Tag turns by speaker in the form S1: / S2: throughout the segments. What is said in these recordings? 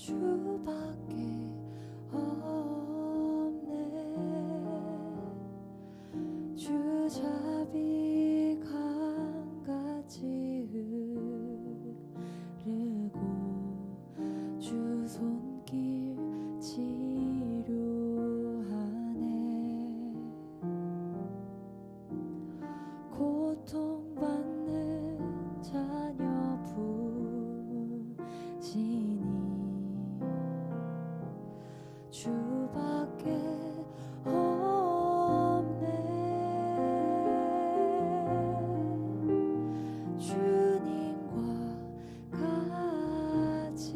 S1: 주밖에 없네. 주 자비 강같이 흐르고 주 손길 치료하네. 고통받는 자녀 부으시니 주밖에 없네. 주님과 같이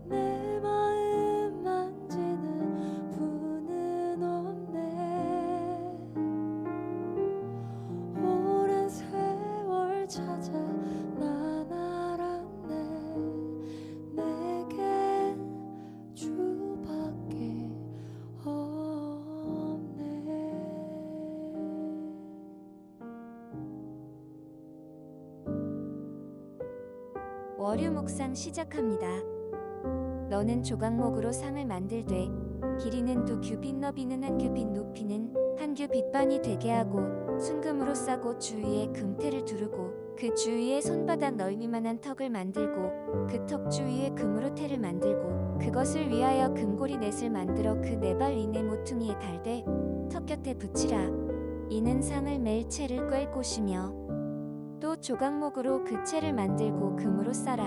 S1: 내 마음 만지는 분은 없네. 오랜 세월 찾아 난 알았네. 내겐 주밖에 없네.
S2: 월요 묵상 시작합니다. 너는 조각목으로 상을 만들되 길이는 2규빗 너비는 1규빗 높이는 1규빗반이 되게 하고 순금으로 싸고 주위에 금테를 두르고 그 주위에 손바닥 넓이만한 턱을 만들고 그 턱 주위에 금으로 테를 만들고 그것을 위하여 금고리 넷을 만들어 그 네 발 위내 모퉁이에 달되 턱 곁에 붙이라. 이는 상을 맬 채를 꿰 곳이며 또 조각목으로 그 채를 만들고 금으로 싸라.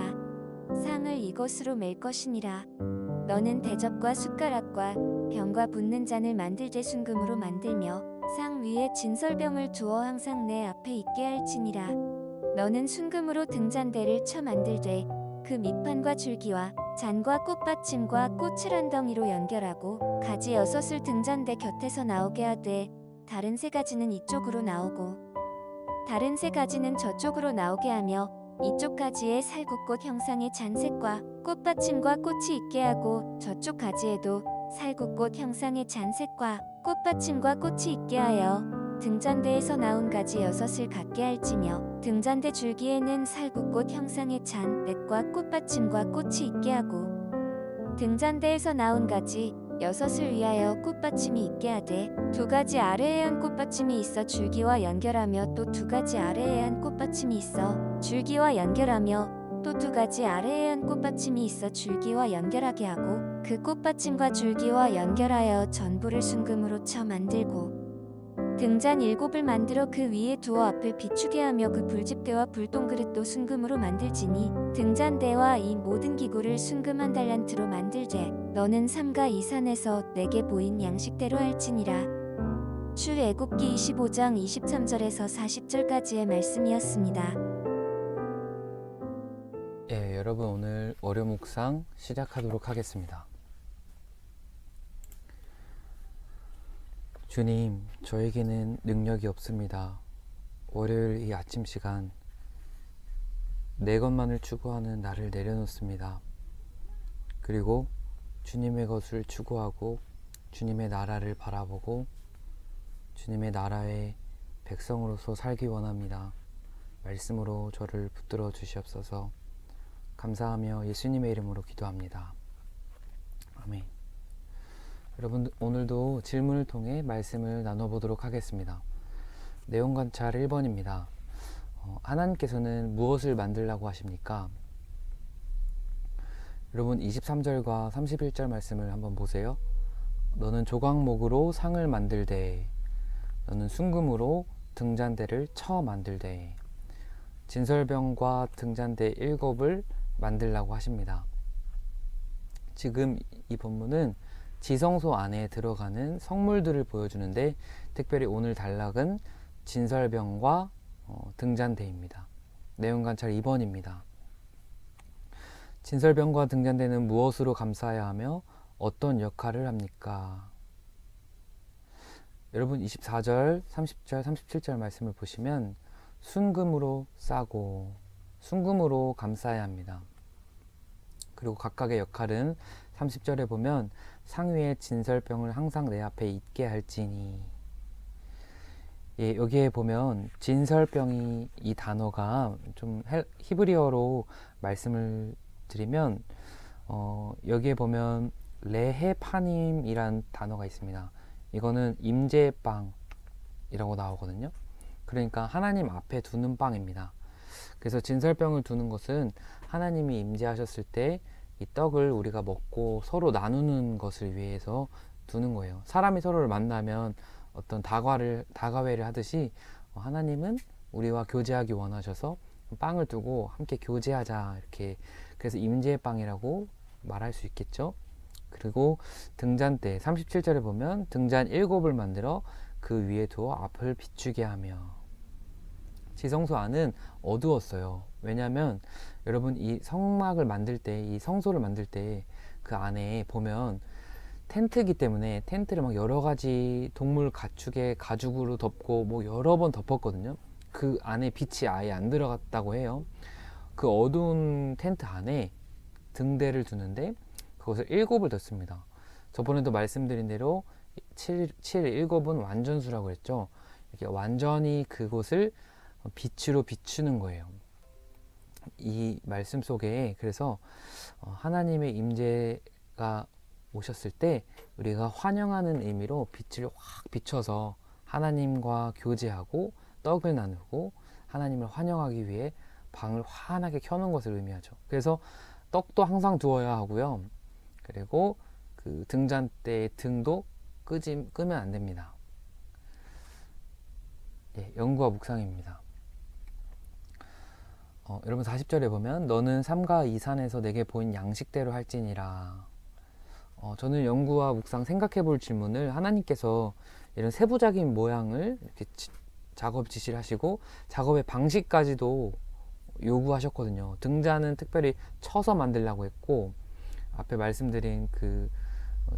S2: 상을 이것으로 맬 것이니라. 너는 대접과 숟가락과 병과 붓는 잔을 만들되 순금으로 만들며 상 위에 진설병을 두어 항상 내 앞에 있게 할지니라. 너는 순금으로 등잔대를 쳐 만들되 그 밑판과 줄기와 잔과 꽃받침과 꽃을 한 덩이로 연결하고 가지 6을 등잔대 곁에서 나오게 하되 다른 3가지는 이쪽으로 나오고 다른 3가지는 저쪽으로 나오게 하며 이쪽 가지에 살구꽃 형상의 잔색과 꽃받침과 꽃이 있게 하고 저쪽 가지에도 살구꽃 형상의 잔색과 꽃받침과 꽃이 있게 하여 등잔대에서 나온 가지 6을 갖게 할지며 등잔대 줄기에는 살구꽃 형상의 잔 넷과 꽃받침과 꽃이 있게 하고 등잔대에서 나온 가지 6을 위하여 꽃받침이 있게 하되 2가지 아래에 한 꽃받침이 있어 줄기와 연결하며 또 2가지 아래에 한 꽃받침이 있어 줄기와 연결하며 또 2가지 아래에 한 꽃받침이 있어 줄기와 연결하게 하고 그 꽃받침과 줄기와 연결하여 전부를 순금으로 쳐 만들고 등잔 7을 만들어 그 위에 두어 앞을 비추게 하며 그 불집대와 불똥그릇도 순금으로 만들지니 등잔대와 이 모든 기구를 순금 1달란트로 만들되 너는 삼가 이 산에서 내게 보인 양식대로 할지니라. 출애굽기 25장 23절에서 40절까지의 말씀이었습니다.
S3: 예, 여러분 오늘 월요 묵상 시작하도록 하겠습니다. 주님, 저에게는 능력이 없습니다. 월요일 이 아침 시간 내 것만을 추구하는 나를 내려놓습니다. 그리고 주님의 것을 추구하고 주님의 나라를 바라보고 주님의 나라의 백성으로서 살기 원합니다. 말씀으로 저를 붙들어 주시옵소서. 감사하며 예수님의 이름으로 기도합니다. 아멘. 여러분, 오늘도 질문을 통해 말씀을 나눠보도록 하겠습니다. 내용 관찰 1번입니다. 하나님께서는 무엇을 만들라고 하십니까? 여러분 23절과 31절 말씀을 한번 보세요. 너는 조각목으로 상을 만들되 너는 순금으로 등잔대를 쳐 만들되 진설병과 등잔대 7을 만들라고 하십니다. 지금 이 본문은 지성소 안에 들어가는 성물들을 보여주는데 특별히 오늘 단락은 진설병과 등잔대입니다. 내용 관찰 2번입니다. 진설병과 등잔대는 무엇으로 감싸야 하며 어떤 역할을 합니까? 여러분 24절, 30절, 37절 말씀을 보시면 순금으로 싸고 순금으로 감싸야 합니다. 그리고 각각의 역할은 30절에 보면 상위의 진설병을 항상 내 앞에 있게 할지니, 예, 여기에 보면 진설병이 이 단어가 좀 히브리어로 말씀을 드리면 여기에 보면 레헤파님이란 단어가 있습니다. 이거는 임재빵이라고 나오거든요. 그러니까 하나님 앞에 두는 빵입니다. 그래서 진설병을 두는 것은 하나님이 임재하셨을 때 이 떡을 우리가 먹고 서로 나누는 것을 위해서 두는 거예요. 사람이 서로를 만나면 어떤 다과회를 하듯이 하나님은 우리와 교제하기 원하셔서 빵을 두고 함께 교제하자, 이렇게. 그래서 임재의 빵이라고 말할 수 있겠죠. 그리고 등잔 때 37절에 보면 등잔 7을 만들어 그 위에 두어 앞을 비추게 하며. 지성소 안은 어두웠어요. 왜냐하면 여러분, 이 성막을 만들 때, 이 성소를 만들 때 그 안에 보면 텐트이기 때문에 텐트를 막 여러 가지 동물 가축의 가죽으로 덮고 뭐 여러 번 덮었거든요. 그 안에 빛이 아예 안 들어갔다고 해요. 그 어두운 텐트 안에 등대를 두는데 그것을 7을 뒀습니다. 저번에도 말씀드린 대로 7, 7은 완전수라고 했죠. 이렇게 완전히 그곳을 빛으로 비추는 거예요. 이 말씀 속에 그래서 하나님의 임재가 오셨을 때 우리가 환영하는 의미로 빛을 확 비춰서 하나님과 교제하고 떡을 나누고 하나님을 환영하기 위해 방을 환하게 켜놓은 것을 의미하죠. 그래서 떡도 항상 두어야 하고요. 그리고 그 등잔대의 등도 끄면 안 됩니다. 예, 연구와 묵상입니다. 여러분 40절에 보면 너는 삼가 이 산에서 내게 보인 양식대로 할지니라. 저는 연구와 묵상 생각해 볼 질문을 하나님께서 이런 세부적인 모양을 이렇게 작업 지시를 하시고 작업의 방식까지도 요구하셨거든요. 등잔은 특별히 쳐서 만들려고 했고, 앞에 말씀드린 그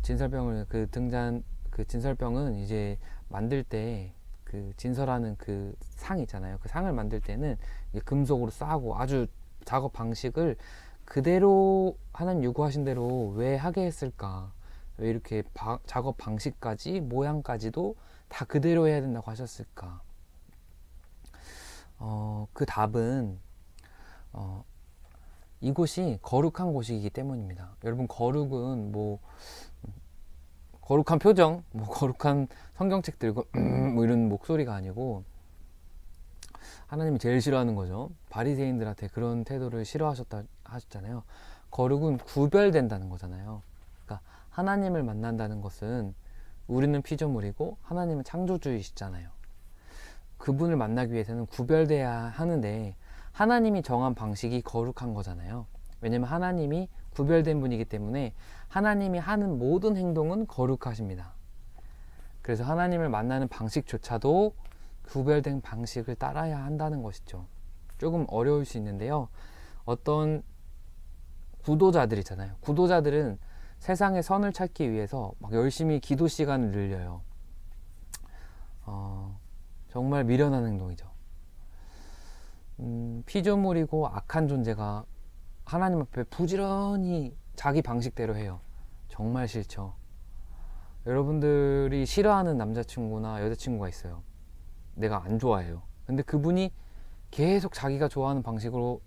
S3: 진설병을 그 등잔 그 진설병은 이제 만들 때 그 진설하는 그 상 있잖아요. 그 상을 만들 때는 금속으로 싸고 아주 작업 방식을 그대로 하나님 요구하신 대로 왜 하게 했을까? 왜 이렇게 작업 방식까지 모양까지도 다 그대로 해야 된다고 하셨을까? 그 답은 이곳이 거룩한 곳이기 때문입니다. 여러분, 거룩은 뭐 거룩한 표정, 뭐 거룩한 성경책 들고 뭐 이런 목소리가 아니고 하나님이 제일 싫어하는 거죠. 바리새인들한테 그런 태도를 싫어하셨다 하셨잖아요. 거룩은 구별된다는 거잖아요. 그러니까 하나님을 만난다는 것은 우리는 피조물이고 하나님은 창조주이시잖아요. 그분을 만나기 위해서는 구별돼야 하는데 하나님이 정한 방식이 거룩한 거잖아요. 왜냐면 하나님이 구별된 분이기 때문에 하나님이 하는 모든 행동은 거룩하십니다. 그래서 하나님을 만나는 방식조차도 구별된 방식을 따라야 한다는 것이죠. 조금 어려울 수 있는데요. 어떤 구도자들이잖아요. 구도자들은 세상의 선을 찾기 위해서 막 열심히 기도 시간을 늘려요. 정말 미련한 행동이죠. 피조물이고 악한 존재가 하나님 앞에 부지런히 자기 방식대로 해요. 정말 싫죠. 여러분들이 싫어하는 남자친구나 여자친구가 있어요. 내가 안 좋아해요. 근데 그분이 계속 자기가 좋아하는 방식으로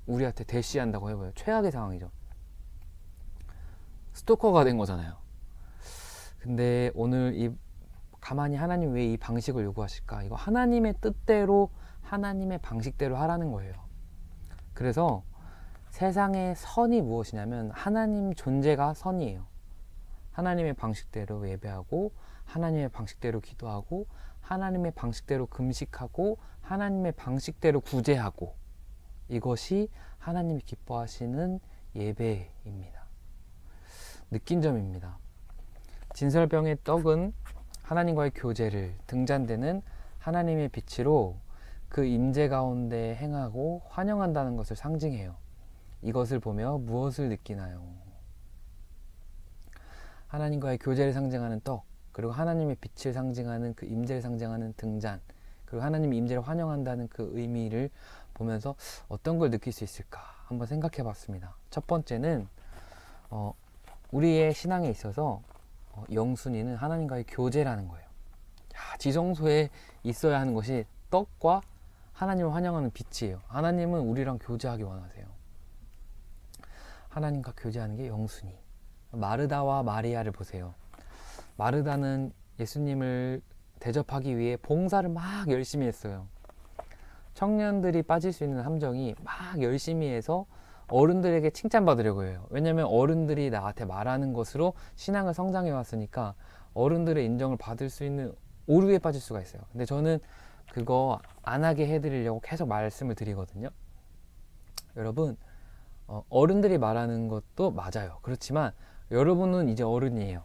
S3: 우리한테 대시한다고 해봐요. 최악의 상황이죠. 스토커가 된 거잖아요. 근데 오늘 가만히 하나님 왜 이 방식을 요구하실까? 이거 하나님의 뜻대로 하나님의 방식대로 하라는 거예요. 그래서 세상의 선이 무엇이냐면 하나님 존재가 선이에요. 하나님의 방식대로 예배하고 하나님의 방식대로 기도하고 하나님의 방식대로 금식하고 하나님의 방식대로 구제하고, 이것이 하나님이 기뻐하시는 예배입니다. 느낀 점입니다. 진설병의 떡은 하나님과의 교제를, 등잔대는 하나님의 빛으로 그 임재 가운데 행하고 환영한다는 것을 상징해요. 이것을 보며 무엇을 느끼나요? 하나님과의 교제를 상징하는 떡, 그리고 하나님의 빛을 상징하는 그 임재를 상징하는 등잔, 그리고 하나님의 임재를 환영한다는 그 의미를 보면서 어떤 걸 느낄 수 있을까 한번 생각해 봤습니다. 첫 번째는 우리의 신앙에 있어서 영순위는 하나님과의 교제라는 거예요. 지성소에 있어야 하는 것이 떡과 하나님을 환영하는 빛이에요. 하나님은 우리랑 교제하기 원하세요. 하나님과 교제하는 게 영순이. 마르다와 마리아를 보세요. 마르다는 예수님을 대접하기 위해 봉사를 막 열심히 했어요. 청년들이 빠질 수 있는 함정이 막 열심히 해서 어른들에게 칭찬받으려고 해요. 왜냐하면 어른들이 나한테 말하는 것으로 신앙을 성장해 왔으니까 어른들의 인정을 받을 수 있는 오류에 빠질 수가 있어요. 근데 저는 그거 안 하게 해드리려고 계속 말씀을 드리거든요. 여러분, 어른들이 말하는 것도 맞아요. 그렇지만 여러분은 이제 어른이에요.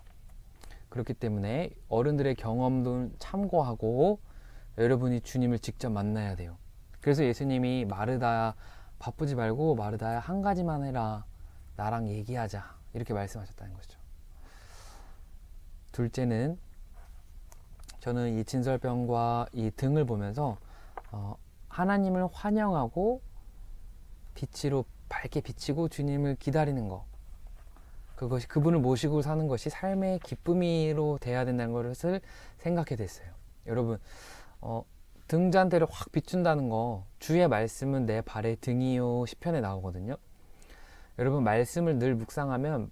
S3: 그렇기 때문에 어른들의 경험도 참고하고 여러분이 주님을 직접 만나야 돼요. 그래서 예수님이 마르다 바쁘지 말고 마르다야 한 가지만 해라. 나랑 얘기하자. 이렇게 말씀하셨다는 거죠. 둘째는 저는 이 진설병과 이 등을 보면서 하나님을 환영하고 빛으로 밝게 비치고 주님을 기다리는 것, 그것이 그분을 모시고 사는 것이 삶의 기쁨이로 돼야 된다는 것을 생각해 됐어요. 여러분, 등잔대를 확 비춘다는 거, 주의 말씀은 내 발의 등이요 시편에 나오거든요. 여러분, 말씀을 늘 묵상하면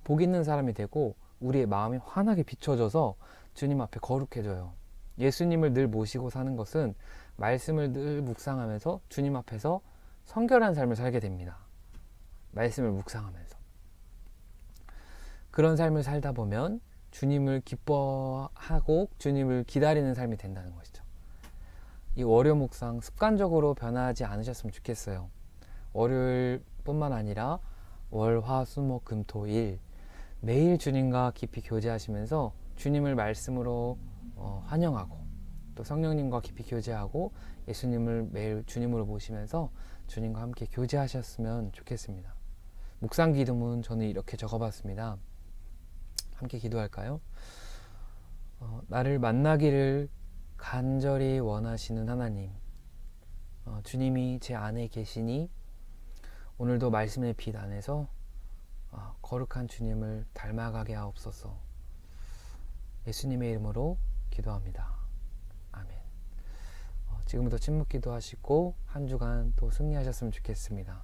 S3: 복 있는 사람이 되고 우리의 마음이 환하게 비춰져서 주님 앞에 거룩해져요. 예수님을 늘 모시고 사는 것은 말씀을 늘 묵상하면서 주님 앞에서 성결한 삶을 살게 됩니다. 말씀을 묵상하면서. 그런 삶을 살다 보면 주님을 기뻐하고 주님을 기다리는 삶이 된다는 것이죠. 이 월요 묵상 습관적으로 변하지 않으셨으면 좋겠어요. 월요일뿐만 아니라 월, 화, 수, 목, 금, 토, 일 매일 주님과 깊이 교제하시면서 주님을 말씀으로 환영하고 또 성령님과 깊이 교제하고 예수님을 매일 주님으로 모시면서 주님과 함께 교제하셨으면 좋겠습니다. 묵상 기도문 저는 이렇게 적어봤습니다. 함께 기도할까요? 나를 만나기를 간절히 원하시는 하나님, 주님이 제 안에 계시니 오늘도 말씀의 빛 안에서 거룩한 주님을 닮아가게 하옵소서. 예수님의 이름으로 기도합니다. 아멘. 지금부터 침묵 기도하시고 한 주간 또 승리하셨으면 좋겠습니다.